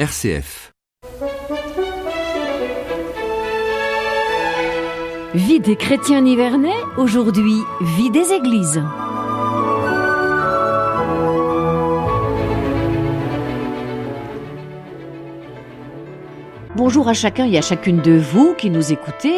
RCF. Vie des chrétiens nivernais, aujourd'hui, vie des églises. Bonjour à chacun et à chacune de vous qui nous écoutez,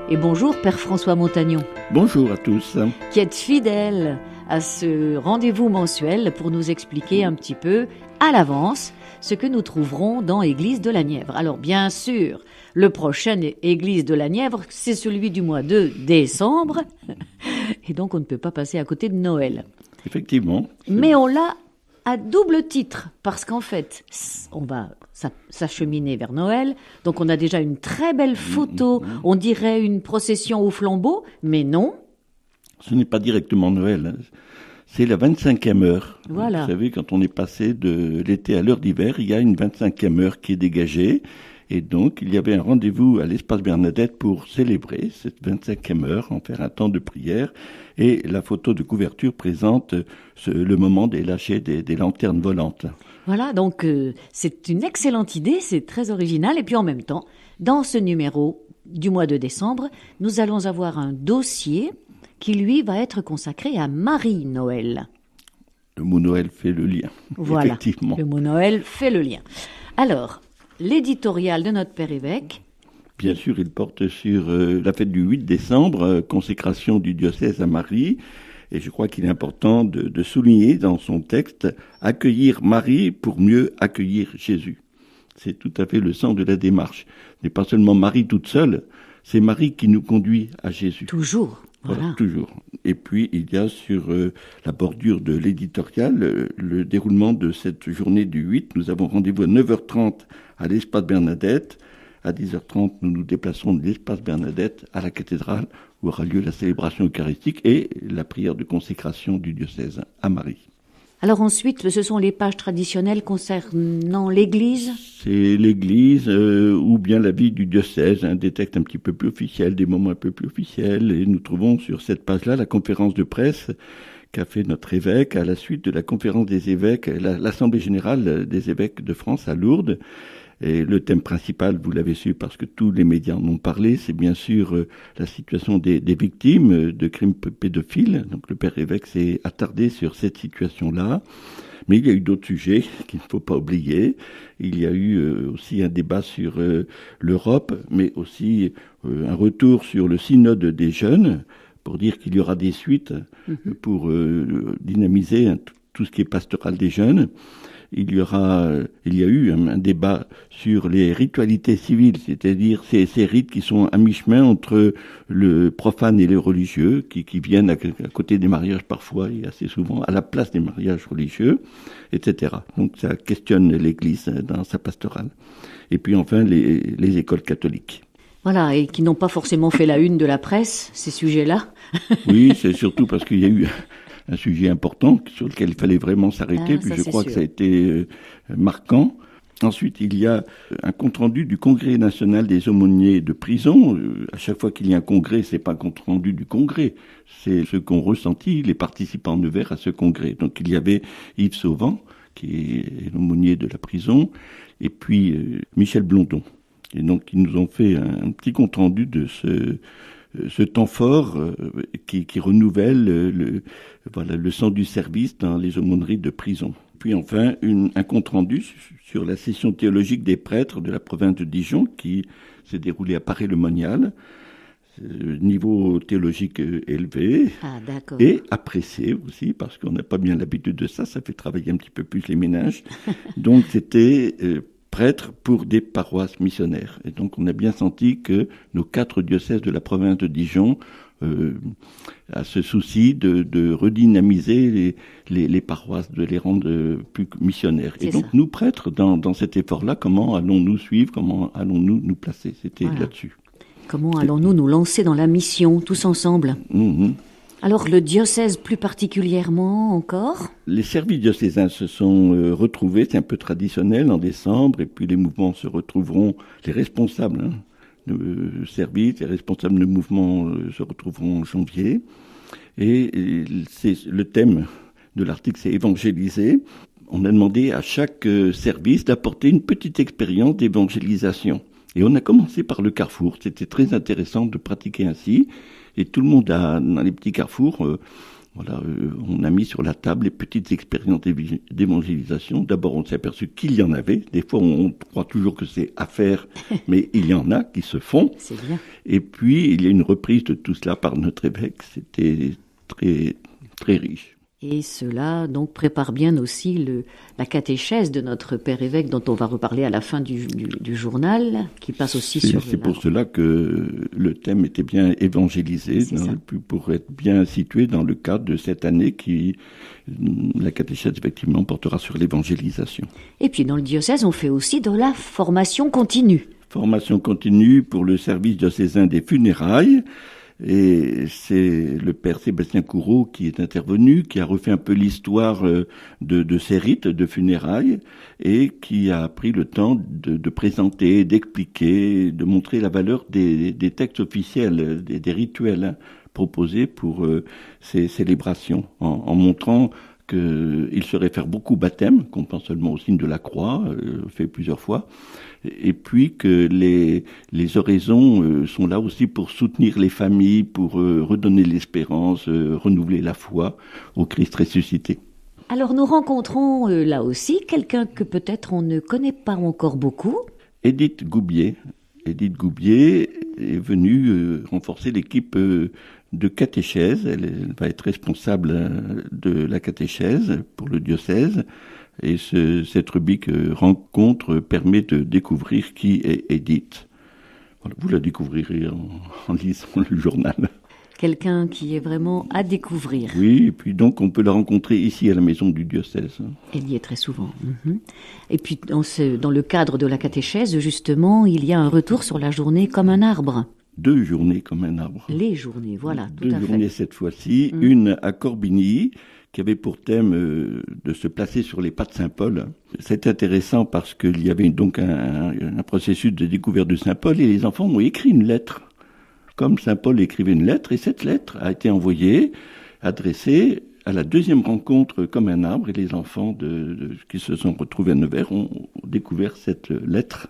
et bonjour Père François Montagnon. Bonjour à tous. Qui êtes fidèle à ce rendez-vous mensuel pour nous expliquer un petit peu à l'avance ce que nous trouverons dans Église de la Nièvre. Alors bien sûr, le prochain Église de la Nièvre, c'est celui du mois de décembre, et donc on ne peut pas passer à côté de Noël. Effectivement. Mais on l'a à double titre, parce qu'en fait, on va s'acheminer vers Noël, donc on a déjà une très belle photo, on dirait une procession au flambeau, mais non. Ce n'est pas directement Noël, c'est la 25e heure. Voilà. Vous savez, quand on est passé de l'été à l'heure d'hiver, il y a une 25e heure qui est dégagée, et donc il y avait un rendez-vous à l'Espace Bernadette pour célébrer cette 25e heure, en faire un temps de prière, et la photo de couverture présente le moment des lâchers des lanternes volantes. Voilà, donc c'est une excellente idée, c'est très original. Et puis en même temps, dans ce numéro du mois de décembre, nous allons avoir un dossier qui, lui, va être consacré à Marie-Noël. Le mot Noël fait le lien, voilà, effectivement. Le mot Noël fait le lien. Alors, l'éditorial de notre Père évêque. Bien sûr, il porte sur la fête du 8 décembre, consécration du diocèse à Marie. Et je crois qu'il est important de souligner dans son texte « Accueillir Marie pour mieux accueillir Jésus ». C'est tout à fait le sens de la démarche. Ce n'est pas seulement Marie toute seule, c'est Marie qui nous conduit à Jésus. Toujours. Voilà, toujours. Et puis, il y a sur la bordure de l'éditorial le déroulement de cette journée du 8. Nous avons rendez-vous à 9h30 à l'Espace Bernadette. À 10h30, nous nous déplacerons de l'Espace Bernadette à la cathédrale où aura lieu la célébration eucharistique et la prière de consécration du diocèse à Marie. Alors ensuite, ce sont les pages traditionnelles concernant l'Église. C'est l'Église ou bien la vie du diocèse, des textes un petit peu plus officiels, des moments un peu plus officiels. Et nous trouvons sur cette page-là la conférence de presse qu'a fait notre évêque à la suite de la conférence des évêques, l'Assemblée générale des évêques de France à Lourdes. Et le thème principal, vous l'avez su parce que tous les médias en ont parlé, c'est bien sûr la situation des victimes de crimes pédophiles. Donc le père évêque s'est attardé sur cette situation-là. Mais il y a eu d'autres sujets qu'il ne faut pas oublier. Il y a eu aussi un débat sur l'Europe, mais aussi un retour sur le synode des jeunes, pour dire qu'il y aura des suites pour dynamiser tout ce qui est pastoral des jeunes. Il y a eu un débat sur les ritualités civiles, c'est-à-dire ces rites qui sont à mi-chemin entre le profane et le religieux, qui viennent à côté des mariages parfois et assez souvent à la place des mariages religieux, etc. Donc ça questionne l'Église dans sa pastorale. Et puis enfin les écoles catholiques. Voilà, et qui n'ont pas forcément fait la une de la presse, ces sujets-là. Oui, c'est surtout parce qu'il y a eu un sujet important sur lequel il fallait vraiment s'arrêter, puis je crois que ça a été marquant. Ensuite, il y a un compte-rendu du Congrès national des aumôniers de prison. À chaque fois qu'il y a un congrès, c'est pas un compte-rendu du congrès, c'est ce qu'ont ressenti les participants Nevers à ce congrès. Donc il y avait Yves Sauvant, qui est l'aumônier de la prison, et puis Michel Blondon. Et donc ils nous ont fait un petit compte-rendu de ce temps fort qui renouvelle le sens du service dans les aumôneries de prison. Puis enfin, un compte-rendu sur la session théologique des prêtres de la province de Dijon qui s'est déroulée à Paray-le-Monial. Niveau théologique élevé et apprécié aussi, parce qu'on n'a pas bien l'habitude de ça fait travailler un petit peu plus les méninges. Donc c'était prêtres pour des paroisses missionnaires. Et donc on a bien senti que nos 4 diocèses de la province de Dijon a ce souci de redynamiser les paroisses, de les rendre plus missionnaires. Et donc nous prêtres, dans cet effort-là, comment allons-nous suivre, comment allons-nous nous placer? C'était là-dessus. Comment allons-nous nous lancer dans la mission, tous ensemble? Alors le diocèse plus particulièrement encore? Les services diocésains se sont retrouvés, c'est un peu traditionnel, en décembre, et puis les mouvements se retrouveront, les responsables de services, les responsables de mouvements se retrouveront en janvier. Et c'est le thème de l'article, c'est évangéliser. on a demandé à chaque service d'apporter une petite expérience d'évangélisation. Et on a commencé par le carrefour. C'était très intéressant de pratiquer ainsi. Et tout le monde dans les petits carrefours, on a mis sur la table les petites expériences d'évangélisation. D'abord, on s'est aperçu qu'il y en avait. Des fois, on croit toujours que c'est à faire, mais il y en a qui se font. C'est bien. Et puis, il y a une reprise de tout cela par notre évêque. C'était très, très riche. Et cela donc prépare bien aussi la catéchèse de notre Père évêque dont on va reparler à la fin du journal, qui passe aussi sur... C'est pour cela que le thème était bien évangélisé, pour être bien situé dans le cadre de cette année qui, la catéchèse effectivement, portera sur l'évangélisation. Et puis dans le diocèse, on fait aussi de la formation continue. Formation continue pour le service diocésain des funérailles. Et c'est le père Sébastien Courreau qui est intervenu, qui a refait un peu l'histoire de ces rites de funérailles et qui a pris le temps de présenter, d'expliquer, de montrer la valeur des textes officiels, des rituels proposés pour ces célébrations, en montrant qu'il se réfère beaucoup au baptême, qu'on pense seulement au signe de la croix, fait plusieurs fois, et puis que les oraisons sont là aussi pour soutenir les familles, pour redonner l'espérance, renouveler la foi au Christ ressuscité. Alors nous rencontrons là aussi quelqu'un que peut-être on ne connaît pas encore beaucoup. Edith Goubier. Edith Goubier est venue renforcer l'équipe de catéchèse. Elle va être responsable de la catéchèse pour le diocèse. Et cette rubrique rencontre permet de découvrir qui est Edith. Voilà, vous la découvrirez en lisant le journal. Quelqu'un qui est vraiment à découvrir. Oui, et puis donc on peut la rencontrer ici à la maison du diocèse. Elle y est très souvent. Et puis dans le cadre de la catéchèse, justement, il y a un retour sur la journée comme un arbre. 2 journées comme un arbre. Les journées, voilà, tout à fait. 2 journées cette fois-ci, une à Corbigny, qui avait pour thème de se placer sur les pas de Saint-Paul. C'est intéressant parce qu'il y avait donc un processus de découverte de Saint-Paul et les enfants ont écrit une lettre. Comme Saint-Paul écrivait une lettre, et cette lettre a été envoyée, adressée à la 2e rencontre comme un arbre, et les enfants qui se sont retrouvés à Nevers ont découvert cette lettre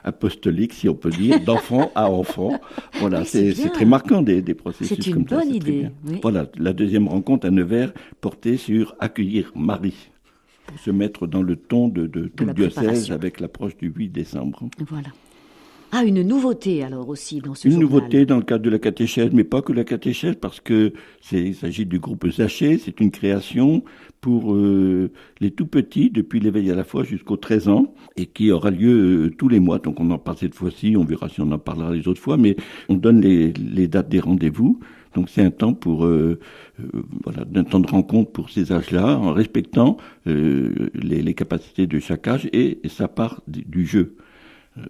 apostolique, si on peut dire, d'enfant à enfant. Voilà, c'est très marquant des processus comme ça. C'est une bonne idée. Oui. Voilà, la 2e rencontre à Nevers portait sur accueillir Marie, pour se mettre dans le ton de tout le diocèse avec l'approche du 8 décembre. Voilà. Ah, une nouveauté alors aussi dans ce journal. Une nouveauté dans le cadre de la catéchèse, mais pas que la catéchèse, parce que il s'agit du groupe Zaché, c'est une création pour les tout petits, depuis l'éveil à la foi jusqu'aux 13 ans, et qui aura lieu tous les mois. Donc on en parle cette fois-ci, on verra si on en parlera les autres fois, mais on donne les dates des rendez-vous. Donc c'est un temps d'un temps de rencontre pour ces âges-là, en respectant les capacités de chaque âge et sa part du jeu.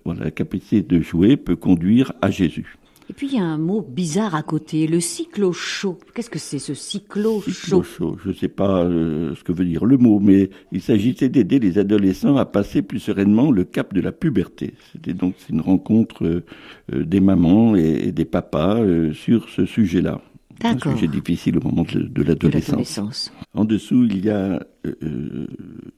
Voilà, la capacité de jouer peut conduire à Jésus. Et puis il y a un mot bizarre à côté, le cyclo-chaud. Qu'est-ce que c'est ce cyclo-chaud ? Cyclo-chaud, je ne sais pas ce que veut dire le mot, mais il s'agissait d'aider les adolescents à passer plus sereinement le cap de la puberté. C'est une rencontre des mamans et des papas sur ce sujet-là. D'accord. Un sujet difficile au moment de l'adolescence. En dessous, il y a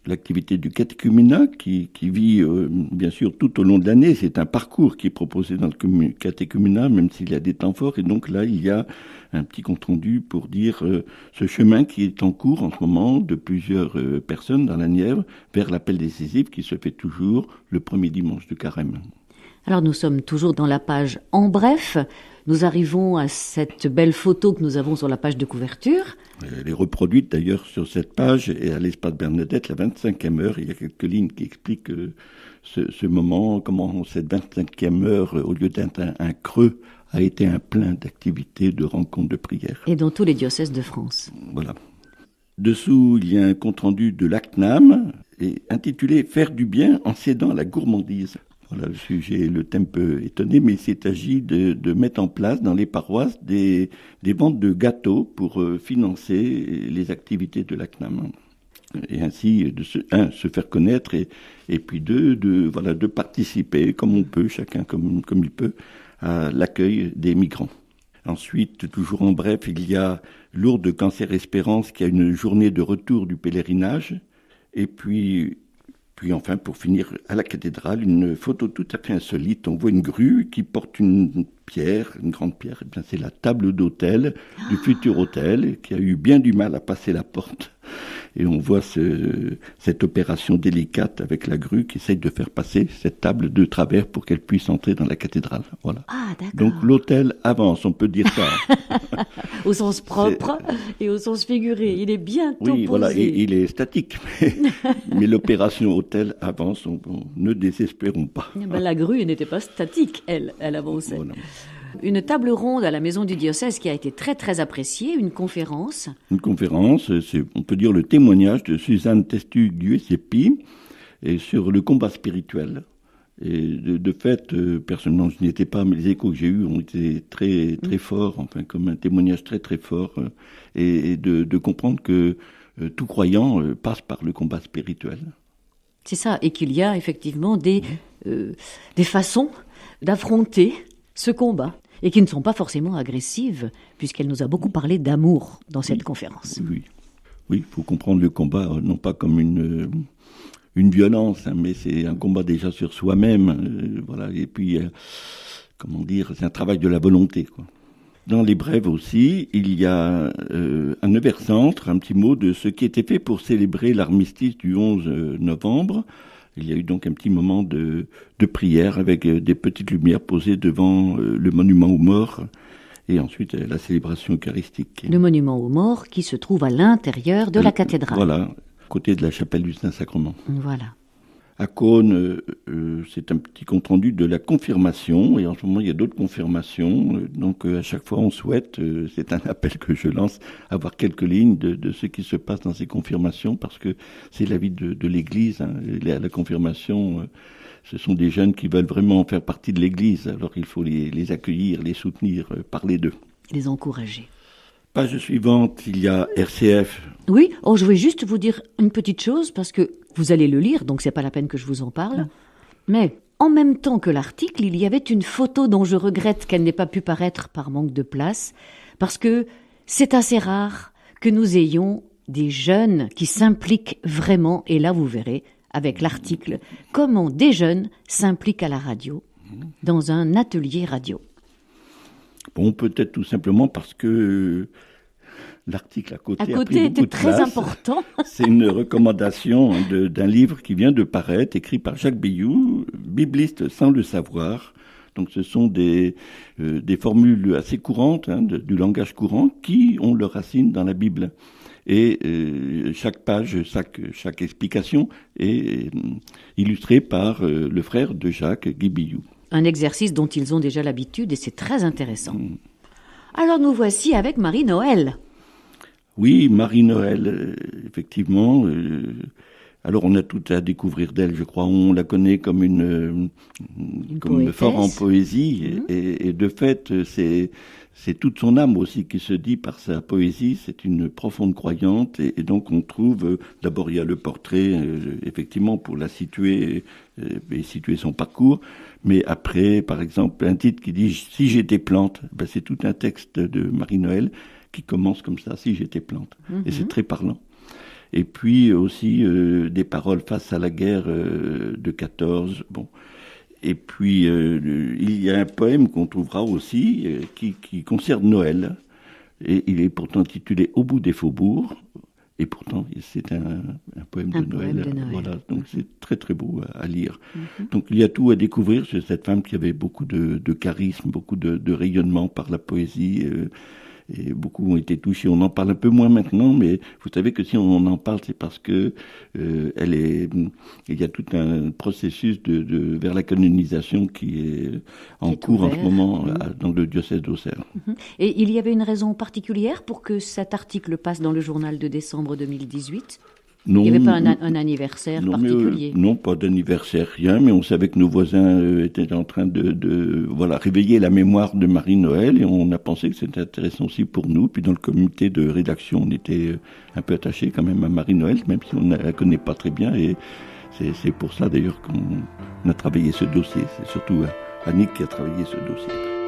l'activité du catéchuménat qui vit bien sûr tout au long de l'année. C'est un parcours qui est proposé dans le catéchuménat, même s'il y a des temps forts. Et donc là, il y a un petit compte-rendu pour dire ce chemin qui est en cours en ce moment de plusieurs personnes dans la Nièvre vers l'appel décisif qui se fait toujours le premier dimanche de Carême. Alors nous sommes toujours dans la page En bref. Nous arrivons à cette belle photo que nous avons sur la page de couverture. Elle est reproduite d'ailleurs sur cette page et à l'Espace Bernadette, la 25e heure. Il y a quelques lignes qui expliquent ce moment, comment cette 25e heure, au lieu d'être un creux, a été un plein d'activités, de rencontres, de prières. Et dans tous les diocèses de France. Voilà. Dessous, il y a un compte-rendu de l'ACNAM intitulé « Faire du bien en cédant à la gourmandise ». Voilà, le sujet, le thème peut étonner, mais il s'agit de mettre en place dans les paroisses des ventes de gâteaux pour financer les activités de l'ACNAM. Et ainsi, se faire connaître et puis de participer comme on peut, chacun comme il peut, à l'accueil des migrants. Ensuite, toujours en bref, il y a Lourdes Cancer Espérance qui a une journée de retour du pèlerinage. Et puis enfin, pour finir, à la cathédrale, une photo tout à fait insolite. On voit une grue qui porte une pierre, une grande pierre. Et bien, c'est la table d'hôtel du futur hôtel qui a eu bien du mal à passer la porte. Et on voit cette opération délicate avec la grue qui essaye de faire passer cette table de travers pour qu'elle puisse entrer dans la cathédrale. Voilà. Ah, d'accord. Donc l'hôtel avance, on peut dire ça. Au sens propre et au sens figuré. Il est bientôt posé. Oui, voilà, il est statique. Mais l'opération hôtel avance, ne désespérons pas. Ben, la grue n'était pas statique, elle avançait. Voilà. Une table ronde à la maison du diocèse qui a été très très appréciée, une conférence. Une conférence, c'est, on peut dire, le témoignage de Suzanne Testu-Giuseppe sur le combat spirituel. Et de fait, personnellement, je n'y étais pas, mais les échos que j'ai eus ont été très très forts, enfin comme un témoignage très très fort, et de comprendre que tout croyant passe par le combat spirituel. C'est ça, et qu'il y a effectivement des façons d'affronter ce combat, et qui ne sont pas forcément agressives, puisqu'elle nous a beaucoup parlé d'amour dans cette conférence. Oui, il faut comprendre le combat, non pas comme une violence, hein, mais c'est un combat déjà sur soi-même, voilà, et puis, comment dire, c'est un travail de la volonté, quoi. Dans les brèves aussi, il y a à Nevers-Centre un petit mot de ce qui était fait pour célébrer l'armistice du 11 novembre. Il y a eu donc un petit moment de prière avec des petites lumières posées devant le monument aux morts et ensuite la célébration eucharistique. Le monument aux morts qui se trouve à l'intérieur de la cathédrale. Voilà, à côté de la chapelle du Saint-Sacrement. Voilà. À Cône, c'est un petit compte-rendu de la confirmation, et en ce moment il y a d'autres confirmations, donc à chaque fois on souhaite, c'est un appel que je lance, avoir quelques lignes de ce qui se passe dans ces confirmations, parce que c'est la vie de l'Église, hein. La confirmation, ce sont des jeunes qui veulent vraiment faire partie de l'Église, alors il faut les accueillir, les soutenir, parler d'eux. Les encourager. Page suivante, il y a RCF. Oui, je voulais juste vous dire une petite chose, parce que vous allez le lire, donc c'est pas la peine que je vous en parle. Mais en même temps que l'article, il y avait une photo dont je regrette qu'elle n'ait pas pu paraître par manque de place, parce que c'est assez rare que nous ayons des jeunes qui s'impliquent vraiment, et là vous verrez, avec l'article, comment des jeunes s'impliquent à la radio, dans un atelier radio. Bon, peut-être tout simplement parce que l'article à côté était très important. C'est une recommandation d'un livre qui vient de paraître, écrit par Jacques Bayou, bibliste sans le savoir. Donc ce sont des formules assez courantes, hein, du langage courant, qui ont leur racine dans la Bible. Et chaque page, chaque explication est illustrée par le frère de Jacques, Guy Bayou. Un exercice dont ils ont déjà l'habitude et c'est très intéressant. Alors nous voici avec Marie-Noël. Oui, Marie-Noël, effectivement. Alors on a tout à découvrir d'elle, je crois. On la connaît comme une fort en poésie. Et de fait, c'est toute son âme aussi qui se dit par sa poésie. C'est une profonde croyante. Et donc on trouve, d'abord il y a le portrait, effectivement, pour la situer et situer son parcours. Mais après, par exemple, un titre qui dit « Si j'étais plante », c'est tout un texte de Marie-Noël qui commence comme ça, « Si j'étais plante ». Et c'est très parlant. Et puis aussi des paroles face à la guerre de 14. Bon. Et puis il y a un poème qu'on trouvera aussi qui concerne Noël. Et il est pourtant intitulé « Au bout des faubourgs ». Et pourtant, c'est un poème de Noël. Voilà, donc c'est très très beau à lire. Donc il y a tout à découvrir sur cette femme qui avait beaucoup de charisme, beaucoup de rayonnement par la poésie. Et beaucoup ont été touchés. On en parle un peu moins maintenant, mais vous savez que si on en parle, c'est parce que il y a tout un processus vers la canonisation qui est en cours en ce moment dans le diocèse d'Auxerre. Et il y avait une raison particulière pour que cet article passe dans le journal de décembre 2018 ? Non, il n'y avait pas un anniversaire particulier? Non, pas d'anniversaire, rien, mais on savait que nos voisins étaient en train de réveiller la mémoire de Marie-Noël, et on a pensé que c'était intéressant aussi pour nous. Puis dans le comité de rédaction, on était un peu attachés quand même à Marie-Noël, même si on ne la connaît pas très bien, et c'est pour ça d'ailleurs qu'on a travaillé ce dossier. C'est surtout Annick qui a travaillé ce dossier.